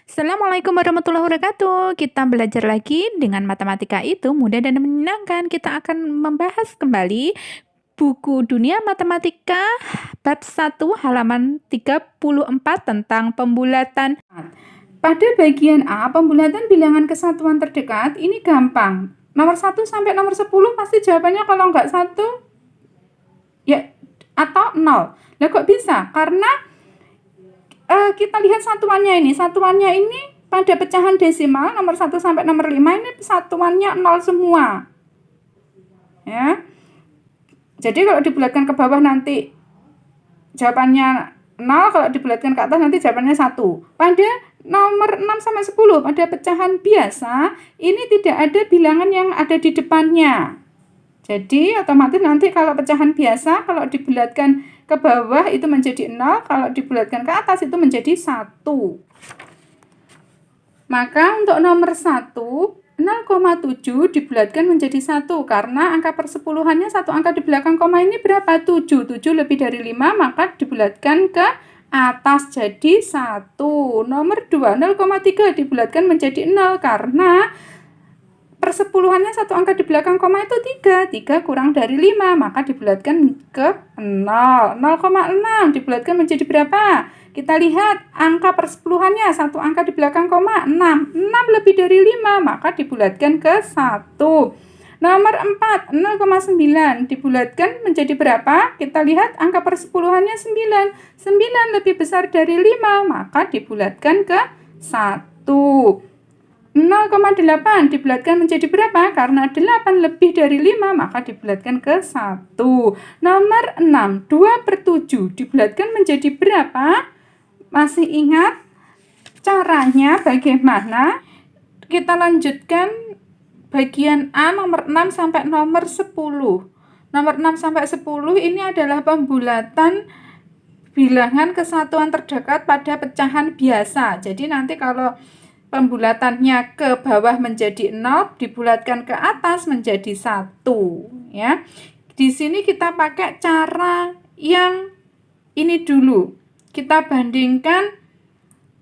Assalamualaikum warahmatullahi wabarakatuh. Kita belajar lagi dengan matematika itu mudah dan menyenangkan. Kita akan membahas kembali buku Dunia Matematika bab 1 halaman 34 tentang pembulatan. Pada bagian A, pembulatan bilangan kesatuan terdekat ini gampang. Nomor 1 sampai nomor 10 pasti jawabannya kalau nggak 1 ya atau 0. Lah kok bisa? Karena kita lihat satuannya ini. Satuannya ini pada pecahan desimal nomor 1 sampai nomor 5 ini satuannya 0 semua. Ya. Jadi kalau dibulatkan ke bawah nanti jawabannya 0, kalau dibulatkan ke atas nanti jawabannya 1. Pada nomor 6 sampai 10 pada pecahan biasa ini tidak ada bilangan yang ada di depannya. Jadi otomatis nanti kalau pecahan biasa kalau dibulatkan ke bawah itu menjadi 0, kalau dibulatkan ke atas itu menjadi 1. Maka untuk nomor 1, 0,7 dibulatkan menjadi 1 karena angka persepuluhannya satu angka di belakang koma ini berapa? 7. 7 lebih dari 5 maka dibulatkan ke atas jadi 1. Nomor 2, 0,3 dibulatkan menjadi 0 karena persepuluhannya satu angka di belakang koma itu 3. 3 kurang dari 5, maka dibulatkan ke 0. 0,6 dibulatkan menjadi berapa? Kita lihat angka persepuluhannya satu angka di belakang koma 6. 6 lebih dari 5, maka dibulatkan ke 1. Nomor 4, 0,9 dibulatkan menjadi berapa? Kita lihat angka persepuluhannya 9. 9 lebih besar dari 5, maka dibulatkan ke 1. 0,8 dibulatkan menjadi berapa? Karena 8 lebih dari 5, maka dibulatkan ke 1. Nomor 6, 2/7 dibulatkan menjadi berapa? Masih ingat caranya bagaimana? Kita lanjutkan bagian A nomor 6 sampai nomor 10. Nomor 6 sampai 10 ini adalah pembulatan bilangan kesatuan terdekat pada pecahan biasa. Jadi nanti kalau pembulatannya ke bawah menjadi 0, dibulatkan ke atas menjadi 1, ya. Di sini kita pakai cara yang ini dulu. Kita bandingkan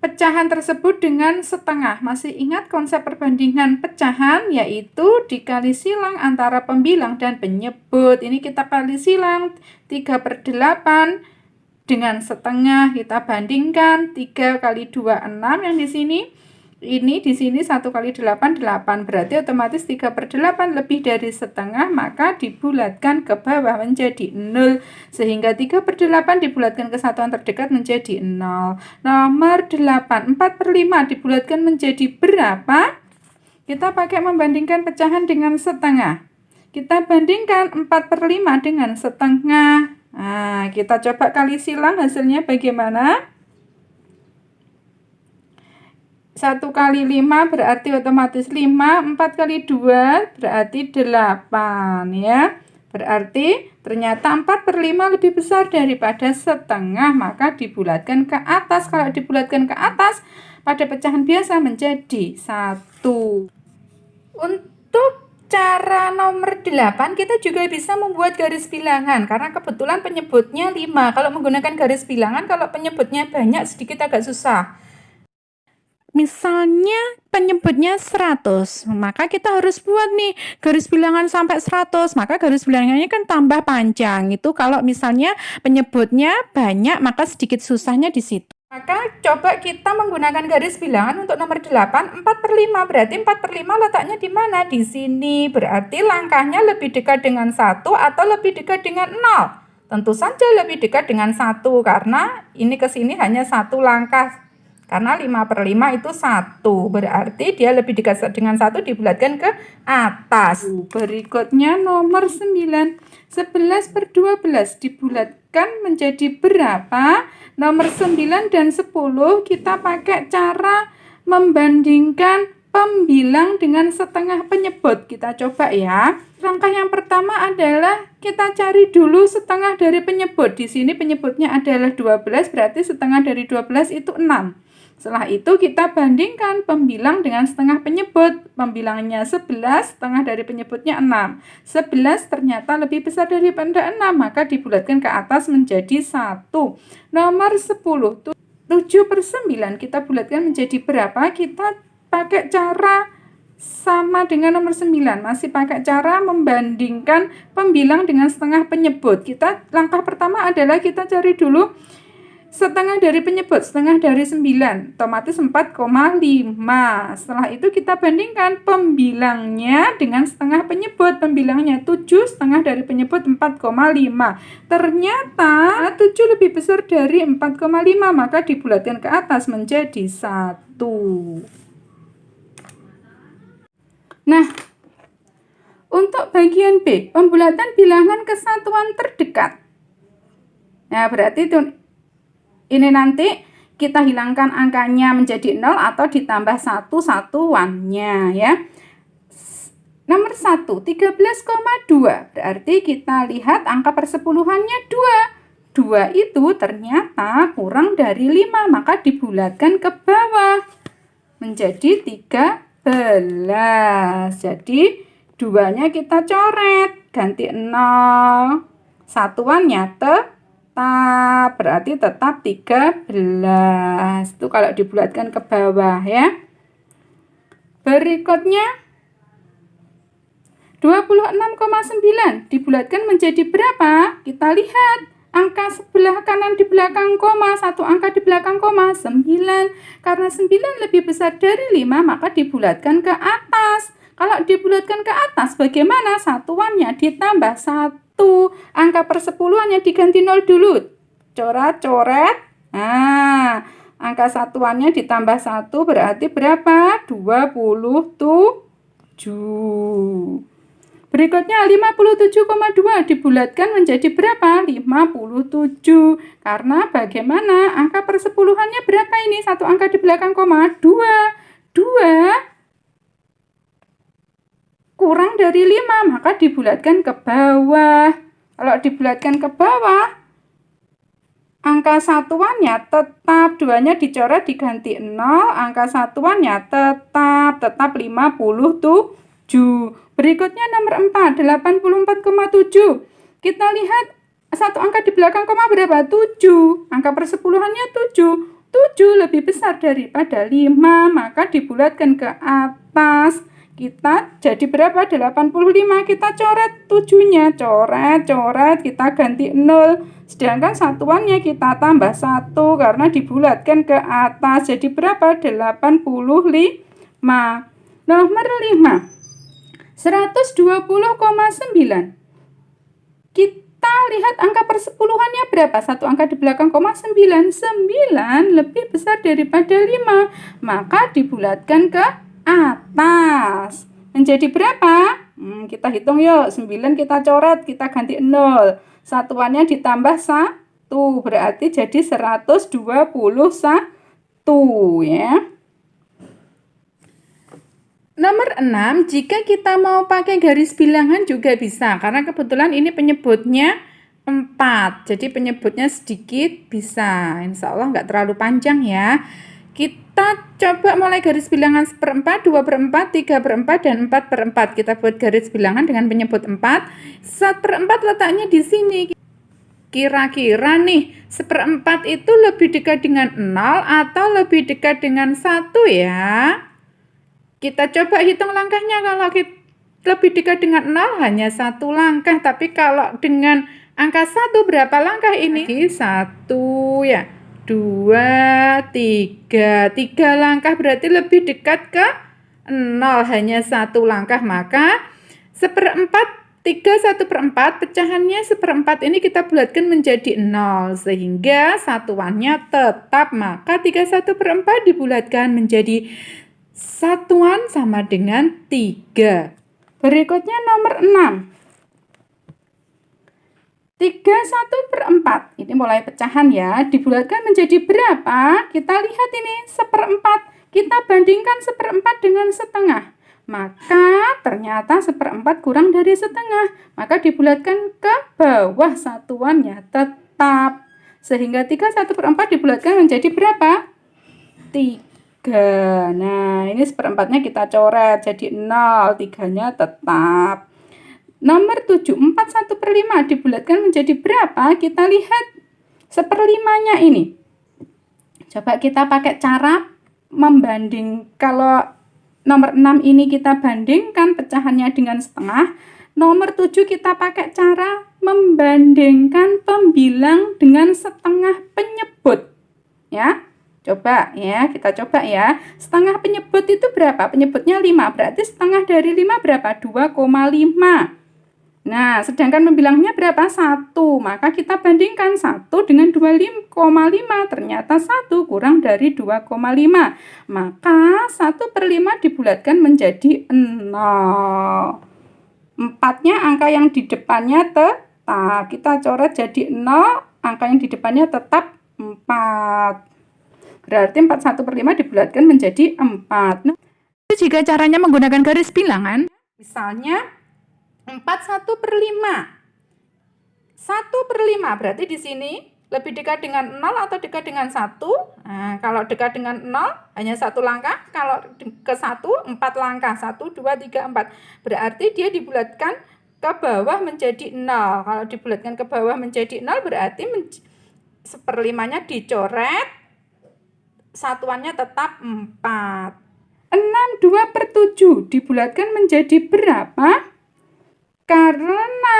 pecahan tersebut dengan setengah. Masih ingat konsep perbandingan pecahan, yaitu dikali silang antara pembilang dan penyebut. Ini kita kali silang 3/8 dengan setengah, kita bandingkan 3 kali 2, 6 yang di sini. Ini di sini 1 kali 8, 8. Berarti otomatis 3/8 lebih dari setengah, maka dibulatkan ke bawah menjadi 0. Sehingga 3/8 dibulatkan ke satuan terdekat menjadi 0. Nomor 8, 4/5 dibulatkan menjadi berapa? Kita pakai membandingkan pecahan dengan setengah. Kita bandingkan 4/5 dengan setengah. Nah, kita coba kali silang hasilnya bagaimana? 1 kali 5 berarti otomatis 5, 4 kali 2 berarti 8, ya. Berarti ternyata 4/5 lebih besar daripada setengah, maka dibulatkan ke atas. Kalau dibulatkan ke atas pada pecahan biasa menjadi 1. Untuk cara nomor 8 kita juga bisa membuat garis bilangan karena kebetulan penyebutnya 5. Kalau menggunakan garis bilangan, kalau penyebutnya banyak sedikit agak susah. Misalnya penyebutnya 100, maka kita harus buat nih garis bilangan sampai 100, maka garis bilangannya kan tambah panjang. Itu kalau misalnya penyebutnya banyak, maka sedikit susahnya di situ. Maka coba kita menggunakan garis bilangan untuk nomor 8, 4/5. Berarti 4/5 letaknya di mana? Di sini. Berarti langkahnya lebih dekat dengan 1 atau lebih dekat dengan 0? Tentu saja lebih dekat dengan 1 karena ini ke sini hanya 1 langkah. Karena 5/5 itu 1, berarti dia lebih dekat dengan 1 dibulatkan ke atas. Berikutnya nomor 9, 11/12 dibulatkan menjadi berapa? Nomor 9 dan 10 kita pakai cara membandingkan pembilang dengan setengah penyebut. Kita coba ya. Langkah yang pertama adalah kita cari dulu setengah dari penyebut. Di sini penyebutnya adalah 12, berarti setengah dari 12 itu 6. Setelah itu kita bandingkan pembilang dengan setengah penyebut. Pembilangnya 11, setengah dari penyebutnya 6. 11 ternyata lebih besar daripada 6, maka dibulatkan ke atas menjadi 1. Nomor 10. 7/9 kita bulatkan menjadi berapa? Kita pakai cara sama dengan nomor 9. Masih pakai cara membandingkan pembilang dengan setengah penyebut. Langkah pertama adalah kita cari dulu setengah dari penyebut, setengah dari 9, otomatis 4,5. Setelah itu kita bandingkan pembilangnya dengan setengah penyebut. Pembilangnya 7, setengah dari penyebut 4,5. Ternyata 7 lebih besar dari 4,5, maka dibulatkan ke atas menjadi 1. Nah, untuk bagian B, pembulatan bilangan kesatuan terdekat. Nah, berarti ini nanti kita hilangkan angkanya menjadi 0 atau ditambah 1 satuannya ya. Nomor 1, 13,2. Berarti kita lihat angka persepuluhannya 2. 2 itu ternyata kurang dari 5, maka dibulatkan ke bawah menjadi 13. Jadi 2-nya kita coret, ganti 0. Satuannya berarti tetap 13. Itu kalau dibulatkan ke bawah ya. Berikutnya 26,9 dibulatkan menjadi berapa? Kita lihat angka sebelah kanan di belakang koma, satu angka di belakang koma, 9. Karena 9 lebih besar dari 5, maka dibulatkan ke atas. Kalau dibulatkan ke atas bagaimana? Satuannya ditambah 1. Angka persepuluhannya diganti 0 dulu. Coret. Nah, angka satuannya ditambah 1 berarti berapa? 27. Berikutnya 57,2 dibulatkan menjadi berapa? 57. Karena bagaimana? Angka persepuluhannya berapa ini? Satu angka di belakang koma, 2. 2 kurang dari 5, maka dibulatkan ke bawah. Kalau dibulatkan ke bawah, angka satuannya tetap, 2-nya dicoret diganti 0, angka satuannya tetap 57. Berikutnya nomor 4, 84,7. Kita lihat satu angka di belakang koma berapa? 7. Angka persepuluhannya 7. 7 lebih besar daripada 5, maka dibulatkan ke atas. Kita jadi berapa? 85. Kita coret 7-nya, coret, kita ganti 0. Sedangkan satuannya kita tambah 1 karena dibulatkan ke atas. Jadi berapa? 85. Nomor 5, 120,9. Kita lihat angka persepuluhannya berapa? Satu angka di belakang koma, 9. 9 lebih besar daripada 5, maka dibulatkan ke atas. Menjadi berapa? Kita hitung yuk. 9 kita coret, kita ganti 0. Satuannya ditambah 1, berarti jadi 121 ya. Nomor 6, jika kita mau pakai garis bilangan juga bisa, karena kebetulan ini penyebutnya 4, jadi penyebutnya sedikit bisa. Insya Allah nggak terlalu panjang ya. Kita coba mulai garis bilangan 1/4, 2/4, 3/4, dan 4/4. Kita buat garis bilangan dengan penyebut 4. 1/4 letaknya di sini. Kira-kira nih, 1/4 itu lebih dekat dengan 0 atau lebih dekat dengan 1 ya? Kita coba hitung langkahnya. Kalau lebih dekat dengan 0 hanya 1 langkah, tapi kalau dengan angka 1 berapa langkah ini? 1 ya, 2, 3 langkah, berarti lebih dekat ke 0, hanya 1 langkah. Maka 1/4 pecahannya 1/4 ini kita bulatkan menjadi 0 sehingga satuannya tetap, maka 31/4 dibulatkan menjadi satuan sama dengan 3. Berikutnya nomor 6, 31/4. Ini mulai pecahan ya, dibulatkan menjadi berapa? Kita lihat ini 1/4. Kita bandingkan 1/4 dengan setengah. Maka ternyata 1/4 kurang dari setengah, maka dibulatkan ke bawah, satuannya tetap. Sehingga 31/4 dibulatkan menjadi berapa? 3. Nah, ini 1/4-nya kita coret jadi 0, 3-nya tetap. Nomor 7, 4/1/5 dibulatkan menjadi berapa? Kita lihat 1/5-nya ini. Coba kita pakai cara membanding. Kalau nomor 6 ini kita bandingkan pecahannya dengan setengah. Nomor 7 kita pakai cara membandingkan pembilang dengan setengah penyebut. Ya, coba ya, kita coba ya. Setengah penyebut itu berapa? Penyebutnya 5, berarti setengah dari 5 berapa? 2,5. Nah, sedangkan pembilangnya berapa? 1. Maka kita bandingkan 1 dengan 2,5. Ternyata 1 kurang dari 2,5. Maka 1/5 dibulatkan menjadi 0. 4-nya angka yang di depannya tetap. Kita coret jadi 0, angka yang di depannya tetap 4. Berarti 41/5 dibulatkan menjadi 4. Nah, jika caranya menggunakan garis bilangan, misalnya 41/5. 1/5 berarti di sini lebih dekat dengan 0 atau dekat dengan 1? Nah, kalau dekat dengan 0 hanya 1 langkah, kalau ke 1 4 langkah. 1 2 3 4. Berarti dia dibulatkan ke bawah menjadi 0. Kalau dibulatkan ke bawah menjadi 0 berarti 1/5-nya dicoret, satuannya tetap 4. 6/2/7 dibulatkan menjadi berapa? Karena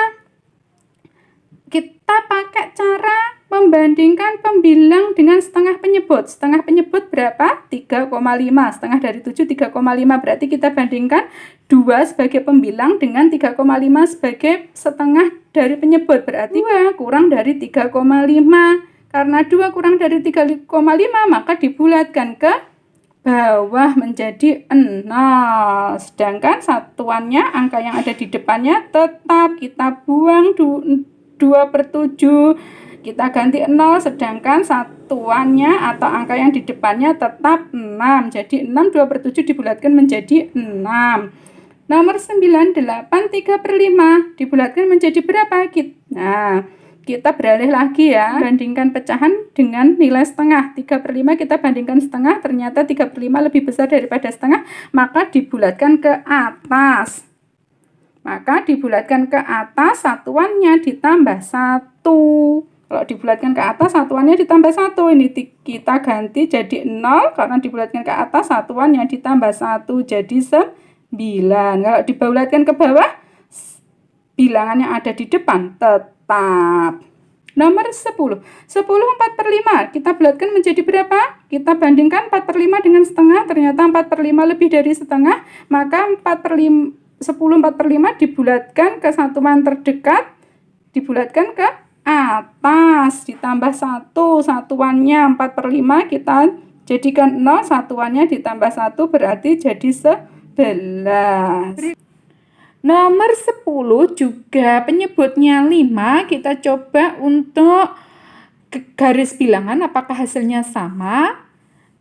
kita pakai cara membandingkan pembilang dengan setengah penyebut. Setengah penyebut berapa? 3,5. Setengah dari 7 3,5. Berarti kita bandingkan 2 sebagai pembilang dengan 3,5 sebagai setengah dari penyebut. Berarti 2 kurang dari 3,5. Karena 2 kurang dari 3,5 maka dibulatkan ke bawah menjadi 0. Sedangkan satuannya, angka yang ada di depannya tetap kita buang 2/7. Kita ganti 0, sedangkan satuannya atau angka yang di depannya tetap 6. Jadi 6 2/7 dibulatkan menjadi 6. Nomor 9, 8 3/5 dibulatkan menjadi berapa? Kita beralih lagi ya, bandingkan pecahan dengan nilai setengah. 3/5 kita bandingkan setengah, ternyata 3/5 lebih besar daripada setengah, maka dibulatkan ke atas. Satuannya ditambah 1. Kalau dibulatkan ke atas, satuannya ditambah 1. Ini kita ganti jadi 0, karena dibulatkan ke atas, satuannya ditambah 1 jadi 9. Kalau dibulatkan ke bawah, bilangan yang ada di depan tetap. Nomor 10. 10 4/5. Kita bulatkan menjadi berapa? Kita bandingkan 4/5 dengan setengah. Ternyata 4/5 lebih dari setengah. Maka 10 4/5 dibulatkan ke satuan terdekat. Dibulatkan ke atas. Ditambah 1. Satuannya 4/5. Kita jadikan 0. Satuannya ditambah 1 berarti jadi 11. Nomor 10 juga penyebutnya 5. Kita coba untuk garis bilangan apakah hasilnya sama.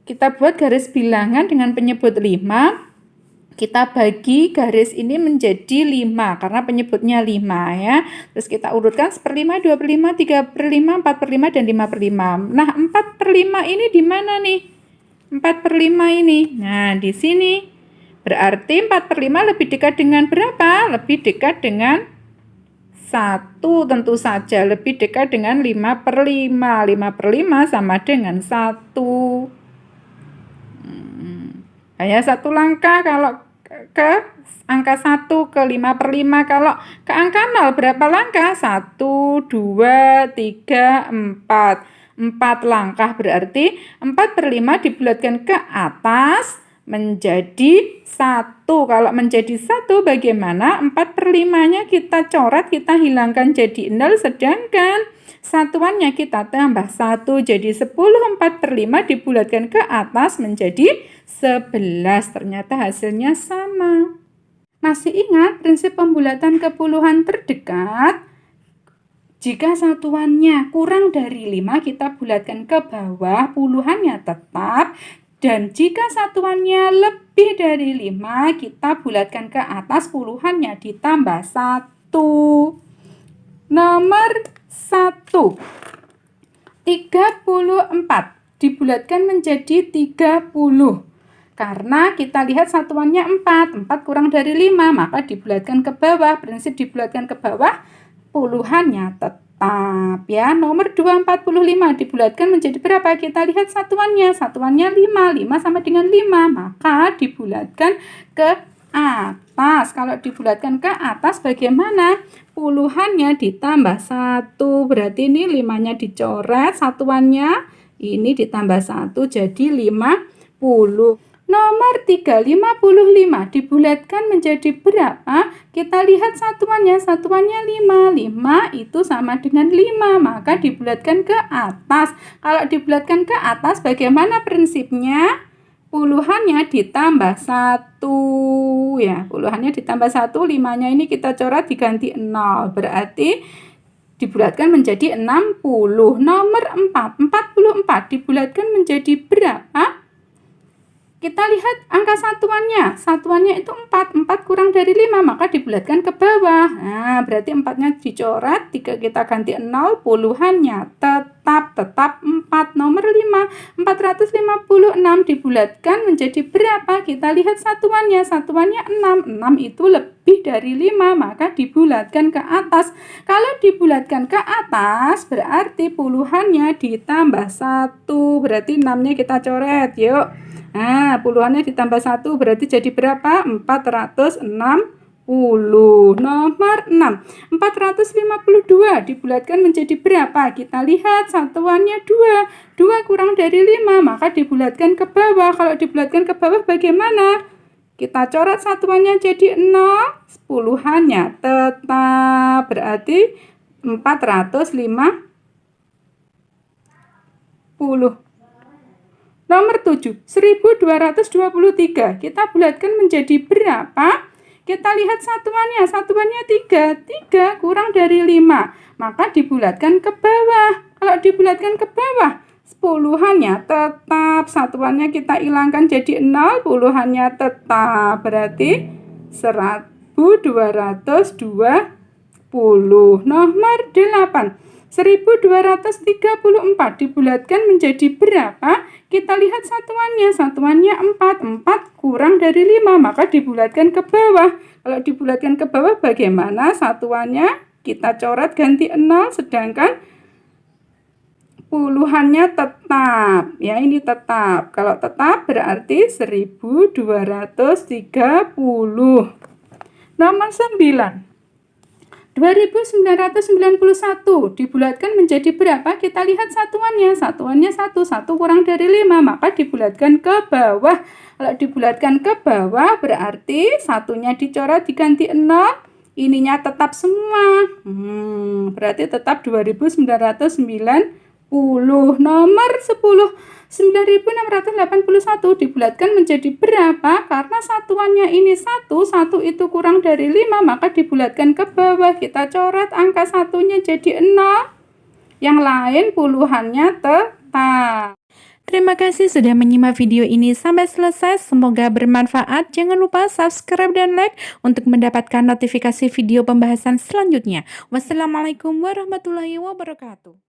Kita buat garis bilangan dengan penyebut 5. Kita bagi garis ini menjadi 5 karena penyebutnya 5 ya. Terus kita urutkan 1/5, 2/5, 3/5, 4/5 dan 5/5. Nah, 4/5 ini di mana nih? 4/5 ini. Nah, di sini. Berarti 4/5 lebih dekat dengan berapa? Lebih dekat dengan 1 tentu saja. Lebih dekat dengan 5/5. 5/5 sama dengan 1. Hanya 1 langkah kalau ke angka 1 ke 5/5. Kalau ke angka 0 berapa langkah? 1, 2, 3, 4. 4 langkah berarti 4/5 dibulatkan ke atas menjadi 1. Kalau menjadi 1 bagaimana? 4/5-nya kita coret, kita hilangkan jadi 0, sedangkan satuannya kita tambah 1 jadi 10. 4/5 dibulatkan ke atas menjadi 11. Ternyata hasilnya sama. Masih ingat prinsip pembulatan ke puluhan terdekat? Jika satuannya kurang dari 5 kita bulatkan ke bawah, puluhannya tetap. Dan jika satuannya lebih dari 5, kita bulatkan ke atas, puluhannya ditambah 1. Nomor 1. 34 dibulatkan menjadi 30. Karena kita lihat satuannya 4. 4 kurang dari 5, maka dibulatkan ke bawah. Prinsip dibulatkan ke bawah, puluhannya tetap. tetap ya. Nomor 245 dibulatkan menjadi berapa? Kita lihat satuannya. Satuannya 5. 5 sama dengan 5, maka dibulatkan ke atas. Kalau dibulatkan ke atas bagaimana? Puluhannya ditambah 1. Berarti ini 5-nya dicoret, satuannya ini ditambah 1 jadi 50. Nomor 3, 55 dibulatkan menjadi berapa? Kita lihat satuannya. Satuannya 5. 5 itu sama dengan 5, maka dibulatkan ke atas. Kalau dibulatkan ke atas bagaimana prinsipnya? Puluhannya ditambah 1 ya. Puluhannya ditambah 1, 5-nya ini kita coret diganti 0. Berarti dibulatkan menjadi 60. Nomor 4, 44 dibulatkan menjadi berapa? Kita lihat angka satuannya. Satuannya itu 4. 4 kurang dari 5, maka dibulatkan ke bawah. Nah, berarti 4-nya dicoret, 3 kita ganti 0, puluhannya tetap 4. Nomor 5, 456 dibulatkan menjadi berapa? Kita lihat satuannya. Satuannya 6. 6 itu lebih dari 5, maka dibulatkan ke atas. Kalau dibulatkan ke atas, berarti puluhannya ditambah 1. Berarti 6-nya kita coret. Yuk. Nah, puluhannya ditambah 1 berarti jadi berapa? 460. Nomor 6, 452 dibulatkan menjadi berapa? Kita lihat satuannya 2. 2 kurang dari 5, maka dibulatkan ke bawah. Kalau dibulatkan ke bawah bagaimana? Kita coret satuannya jadi 0, puluhannya tetap. Berarti 450. Nomor 7, 1223. Kita bulatkan menjadi berapa? Kita lihat satuannya. Satuannya 3. 3 kurang dari 5. Maka dibulatkan ke bawah. Kalau dibulatkan ke bawah, puluhannya tetap. Satuannya kita hilangkan jadi 0. Puluhannya tetap. Berarti 1220. Nomor 8, 1234 dibulatkan menjadi berapa? Kita lihat satuannya. Satuannya 4. 4 kurang dari 5, maka dibulatkan ke bawah. Kalau dibulatkan ke bawah bagaimana? Satuannya kita coret ganti 0, sedangkan puluhannya tetap. Ya, ini tetap. Kalau tetap berarti 1230. Nomor 9, 2991 dibulatkan menjadi berapa? Kita lihat satuannya. Satuannya 1. 1 kurang dari 5, maka dibulatkan ke bawah. Kalau dibulatkan ke bawah berarti satunya dicoret diganti 0. Ininya tetap semua. Berarti tetap 2990. Nomor 10, 9681 dibulatkan menjadi berapa? Karena satuannya ini 1. 1 itu kurang dari 5, maka dibulatkan ke bawah. Kita coret angka satunya jadi 0. Yang lain puluhannya tetap. Terima kasih sudah menyimak video ini sampai selesai. Semoga bermanfaat. Jangan lupa subscribe dan like untuk mendapatkan notifikasi video pembahasan selanjutnya. Wassalamualaikum warahmatullahi wabarakatuh.